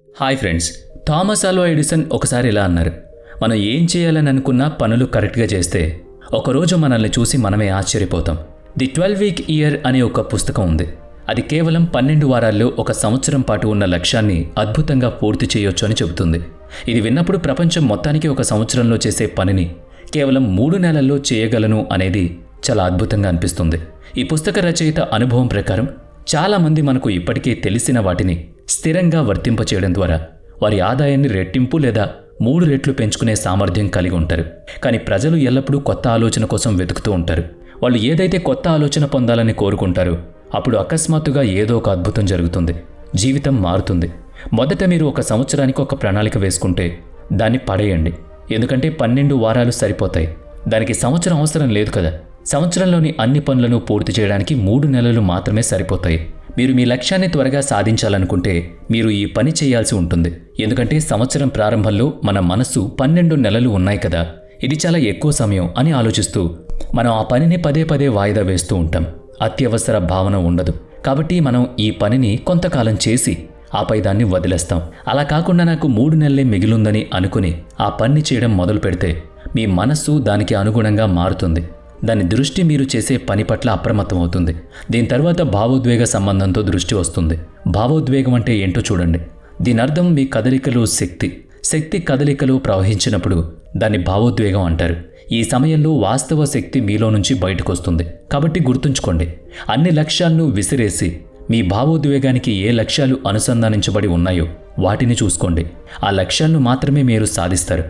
Hi friends, Thomas Alva Edison ఒకసారి ఇలా అన్నారు, మనం ఏం చేయాలని అనుకున్నా పనులు కరెక్ట్గా చేస్తే ఒకరోజు మనల్ని చూసి మనమే ఆశ్చర్యపోతాం. ది 12 వీక్ ఇయర్ అనే ఒక పుస్తకం ఉంది. అది కేవలం 12 వారాల్లో ఒక సంవత్సరం పాటు ఉన్న లక్ష్యాన్ని అద్భుతంగా పూర్తి చేయొచ్చు అని చెబుతుంది. ఇది విన్నప్పుడు ప్రపంచం మొత్తానికి ఒక సంవత్సరంలో చేసే పనిని కేవలం 3 నెలల్లో చేయగలను అనేది చాలా అద్భుతంగా అనిపిస్తుంది. ఈ పుస్తక రచయిత అనుభవం ప్రకారం చాలామంది మనకు ఇప్పటికే తెలిసిన వాటిని స్థిరంగా వర్తింపచేయడం ద్వారా వారి ఆదాయాన్ని రెట్టింపు లేదా 3 రెట్లు పెంచుకునే సామర్థ్యం కలిగి ఉంటారు. కానీ ప్రజలు ఎల్లప్పుడూ కొత్త ఆలోచన కోసం వెతుకుతూ ఉంటారు. వాళ్ళు ఏదైతే కొత్త ఆలోచన పొందాలని కోరుకుంటారో అప్పుడు అకస్మాత్తుగా ఏదో ఒక అద్భుతం జరుగుతుంది. జీవితం మారుతుంది. మొదట మీరు ఒక సంవత్సరానికి ఒక ప్రణాళిక వేసుకుంటే దాన్ని పడేయండి. ఎందుకంటే 12 వారాలు సరిపోతాయి. దానికి సంవత్సరం అవసరం లేదు కదా. సంవత్సరంలోని అన్ని పనులను పూర్తి చేయడానికి 3 నెలలు మాత్రమే సరిపోతాయి. మీరు మీ లక్ష్యాన్ని త్వరగా సాధించాలనుకుంటే మీరు ఈ పని చేయాల్సి ఉంటుంది. ఎందుకంటే సంవత్సరం ప్రారంభంలో మన మనస్సు 12 నెలలు ఉన్నాయి కదా, ఇది చాలా ఎక్కువ సమయం అని ఆలోచిస్తూ మనం ఆ పనిని పదే పదే వాయిదా వేస్తూ ఉంటాం. అత్యవసర భావన ఉండదు. కాబట్టి మనం ఈ పనిని కొంతకాలం చేసి ఆపై దాన్ని వదిలేస్తాం. అలా కాకుండా నాకు 3 నెలలే మిగిలుందని అనుకుని ఆ పని చేయడం మొదలు పెడితే మీ మనస్సు దానికి అనుగుణంగా మారుతుంది. దాని దృష్టి మీరు చేసే పని పట్ల అప్రమత్తమవుతుంది. దీని తర్వాత భావోద్వేగ సంబంధంతో దృష్టి వస్తుంది. భావోద్వేగం అంటే ఏంటో చూడండి. దీని అర్థం మీ కదలికలో శక్తి కదలికలో ప్రవహించినప్పుడు దాన్ని భావోద్వేగం అంటారు. ఈ సమయంలో వాస్తవ శక్తి మీలో నుంచి బయటకు వస్తుంది. కాబట్టి గుర్తుంచుకోండి, అన్ని లక్ష్యాలను విసిరేసి మీ భావోద్వేగానికి ఏ లక్ష్యాలు అనుసంధానించబడి ఉన్నాయో వాటిని చూసుకోండి. ఆ లక్ష్యాలను మాత్రమే మీరు సాధిస్తారు.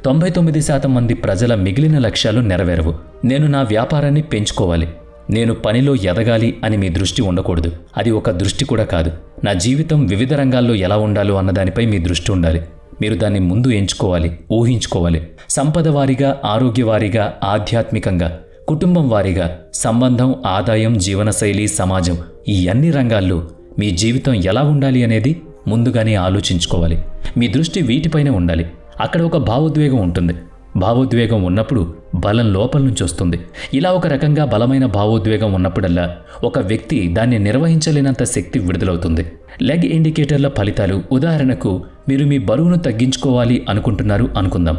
99% మంది ప్రజల మిగిలిన లక్ష్యాలు నెరవేరవు. నేను నా వ్యాపారాన్ని పెంచుకోవాలి, నేను పనిలో ఎదగాలి అని మీ దృష్టి ఉండకూడదు. అది ఒక దృష్టి కూడా కాదు. నా జీవితం వివిధ రంగాల్లో ఎలా ఉండాలో అన్నదానిపై మీ దృష్టి ఉండాలి. మీరు దాన్ని ముందు ఎంచుకోవాలి, ఊహించుకోవాలి. సంపద వారీగా, ఆరోగ్య వారీగా, ఆధ్యాత్మికంగా, కుటుంబం వారీగా, సంబంధం, ఆదాయం, జీవనశైలి, సమాజం, ఈ అన్ని రంగాల్లో మీ జీవితం ఎలా ఉండాలి అనేది ముందుగానే ఆలోచించుకోవాలి. మీ దృష్టి వీటిపైనే ఉండాలి. అక్కడ ఒక భావోద్వేగం ఉంటుంది. భావోద్వేగం ఉన్నప్పుడు బలం లోపల నుంచి వస్తుంది. ఇలా ఒక రకంగా బలమైన భావోద్వేగం ఉన్నప్పుడల్లా ఒక వ్యక్తి దాన్ని నిర్వహించలేనంత శక్తి విడుదలవుతుంది. లెగ్ ఇండికేటర్ల ఫలితాలు, ఉదాహరణకు మీరు మీ బరువును తగ్గించుకోవాలి అనుకుంటున్నారు అనుకుందాం.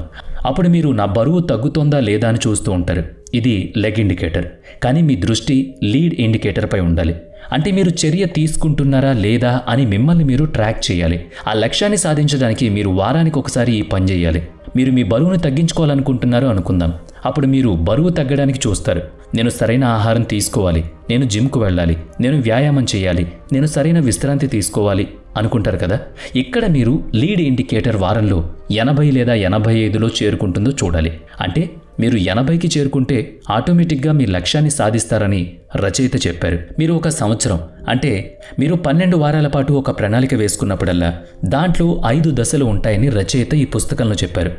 అప్పుడు మీరు నా బరువు తగ్గుతోందా లేదా అని చూస్తూ ఉంటారు. ఇది లెగ్ ఇండికేటర్. కానీ మీ దృష్టి లీడ్ ఇండికేటర్పై ఉండాలి. అంటే మీరు చర్య తీసుకుంటున్నారా లేదా అని మిమ్మల్ని మీరు ట్రాక్ చేయాలి. ఆ లక్ష్యాన్ని సాధించడానికి మీరు వారానికి ఒకసారి ఈ పని చేయాలి. మీరు మీ బరువును తగ్గించుకోవాలనుకుంటున్నారు అనుకుందాం. అప్పుడు మీరు బరువు తగ్గడానికి చూస్తారు. నేను సరైన ఆహారం తీసుకోవాలి, నేను జిమ్కు వెళ్ళాలి, నేను వ్యాయామం చేయాలి, నేను సరైన విశ్రాంతి తీసుకోవాలి అనుకుంటారు కదా. ఇక్కడ మీరు లీడ్ ఇండికేటర్ వారంలో 80 లేదా 85లో చేరుకుంటుందో చూడాలి. అంటే మీరు 80కి చేరుకుంటే ఆటోమేటిక్గా మీ లక్ష్యాన్ని సాధిస్తారని రచయిత చెప్పారు. మీరు ఒక సంవత్సరం అంటే మీరు 12 వారాల పాటు ఒక ప్రణాళిక వేసుకున్నప్పుడల్లా దాంట్లో 5 దశలు ఉంటాయని రచయిత ఈ పుస్తకంలో చెప్పారు.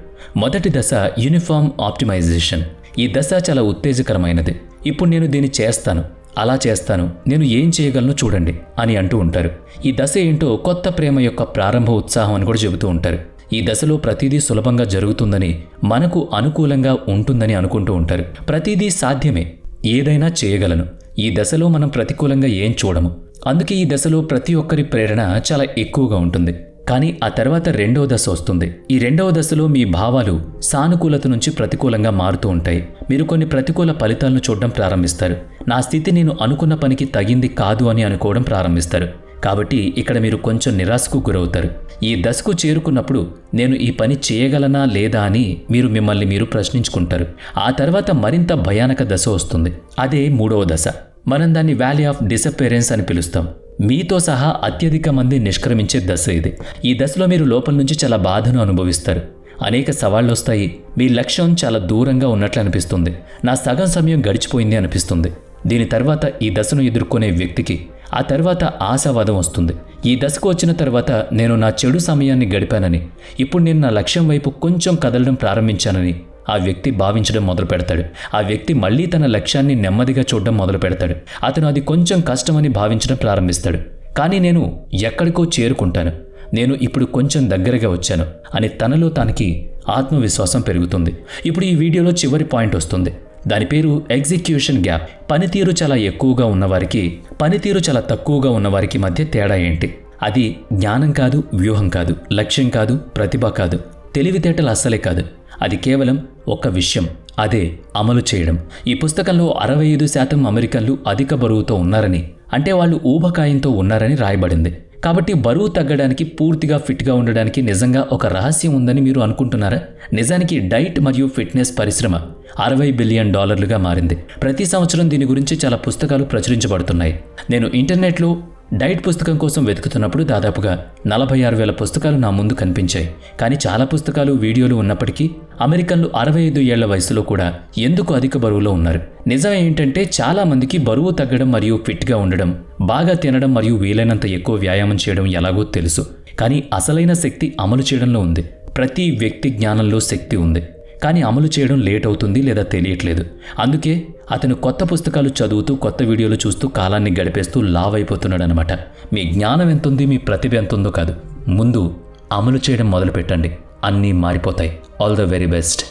మొదటి దశ యూనిఫామ్ ఆప్టిమైజేషన్. ఈ దశ చాలా ఉత్తేజకరమైనది. ఇప్పుడు నేను దీన్ని చేస్తాను, అలా చేస్తాను, నేను ఏం చేయగలను చూడండి అని అంటూ ఉంటారు. ఈ దశ ఏంటో కొత్త ప్రేమ యొక్క ప్రారంభ ఉత్సాహం అని కూడా చెబుతూ ఉంటారు. ఈ దశలో ప్రతిదీ సులభంగా జరుగుతుందని, మనకు అనుకూలంగా ఉంటుందని అనుకుంటూ ఉంటారు. ప్రతిదీ సాధ్యమే, ఏదైనా చేయగలను. ఈ దశలో మనం ప్రతికూలంగా ఏం చూడము. అందుకే ఈ దశలో ప్రతి ఒక్కరి ప్రేరణ చాలా ఎక్కువగా ఉంటుంది. కానీ ఆ తర్వాత 2వ దశ వస్తుంది. ఈ 2వ దశలో మీ భావాలు సానుకూలత నుంచి ప్రతికూలంగా మారుతూ ఉంటాయి. మీరు కొన్ని ప్రతికూల ఫలితాలను చూడడం ప్రారంభిస్తారు. నా స్థితి నేను అనుకున్న పనికి తగింది కాదు అని అనుకోవడం ప్రారంభిస్తారు. కాబట్టి ఇక్కడ మీరు కొంచెం నిరాశకు గురవుతారు. ఈ దశకు చేరుకున్నప్పుడు నేను ఈ పని చేయగలనా లేదా అని మిమ్మల్ని మీరు ప్రశ్నించుకుంటారు. ఆ తర్వాత మరింత భయానక దశ వస్తుంది. అదే 3వ దశ. మనం దాన్ని వ్యాలీ ఆఫ్ డిసప్పేరెన్స్ అని పిలుస్తాం. మీతో సహా అత్యధిక మంది నిష్క్రమించే దశ ఇది. ఈ దశలో మీరు లోపల నుంచి చాలా బాధను అనుభవిస్తారు. అనేక సవాళ్లు వస్తాయి. మీ లక్ష్యం చాలా దూరంగా ఉన్నట్లు అనిపిస్తుంది. నా సగం సమయం గడిచిపోయింది అనిపిస్తుంది. దీని తర్వాత ఈ దశను ఎదుర్కొనే వ్యక్తికి ఆ తర్వాత ఆశావాదం వస్తుంది. ఈ దశకు వచ్చిన తర్వాత నేను నా చెడు సమయాన్ని గడిపానని, ఇప్పుడు నేను నా లక్ష్యం వైపు కొంచెం కదలడం ప్రారంభించానని ఆ వ్యక్తి భావించడం మొదలు పెడతాడు. ఆ వ్యక్తి మళ్ళీ తన లక్ష్యాన్ని నెమ్మదిగా చూడడం మొదలు పెడతాడు. అతను అది కొంచెం కష్టమని భావించడం ప్రారంభిస్తాడు. కానీ నేను ఎక్కడికో చేరుకుంటాను, నేను ఇప్పుడు కొంచెం దగ్గరగా వచ్చాను అని తనలో తనకి ఆత్మవిశ్వాసం పెరుగుతుంది. ఇప్పుడు ఈ వీడియోలో చివరి పాయింట్ వస్తుంది. దాని పేరు ఎగ్జిక్యూషన్ గ్యాప్. పనితీరు చాలా ఎక్కువగా ఉన్నవారికి, పనితీరు చాలా తక్కువగా ఉన్నవారికి మధ్య తేడా ఏంటి? అది జ్ఞానం కాదు, వ్యూహం కాదు, లక్ష్యం కాదు, ప్రతిభ కాదు, తెలివితేటలు అస్సలే కాదు. అది కేవలం ఒక విషయం, అదే అమలు చేయడం. ఈ పుస్తకంలో 65% అమెరికన్లు అధిక బరువుతో ఉన్నారని, అంటే వాళ్ళు ఊబకాయంతో ఉన్నారని రాయబడింది. కాబట్టి బరువు తగ్గడానికి, పూర్తిగా ఫిట్గా ఉండడానికి నిజంగా ఒక రహస్యం ఉందని మీరు అనుకుంటున్నారా? నిజానికి డైట్ మరియు ఫిట్నెస్ పరిశ్రమ $60 బిలియన్ మారింది. ప్రతి సంవత్సరం దీని గురించి చాలా పుస్తకాలు ప్రచురించబడుతున్నాయి. నేను ఇంటర్నెట్లో డైట్ పుస్తకం కోసం వెతుకుతున్నప్పుడు దాదాపుగా 46,000 పుస్తకాలు నా ముందు కనిపించాయి. కానీ చాలా పుస్తకాలు, వీడియోలు ఉన్నప్పటికీ అమెరికన్లు 65 ఏళ్ల వయసులో కూడా ఎందుకు అధిక బరువులో ఉన్నారు? నిజం ఏంటంటే చాలా మందికి బరువు తగ్గడం మరియు ఫిట్గా ఉండడం, బాగా తినడం మరియు వీలైనంత ఎక్కువ వ్యాయామం చేయడం ఎలాగో తెలుసు. కానీ అసలైన శక్తి అమలు చేయడంలో ఉంది. ప్రతి వ్యక్తి జ్ఞానంలో శక్తి ఉంది, కానీ అమలు చేయడం లేట్ అవుతుంది లేదా తెలియట్లేదు. అందుకే అతను కొత్త పుస్తకాలు చదువుతూ, కొత్త వీడియోలు చూస్తూ కాలాన్ని గడిపేస్తూ లావ్ అయిపోతున్నాడు అనమాట. మీ జ్ఞానం ఎంతుంది, మీ ప్రతిభ ఎంతుందో కాదు, ముందు అమలు చేయడం మొదలు పెట్టండి, అన్నీ మారిపోతాయి. All the very best.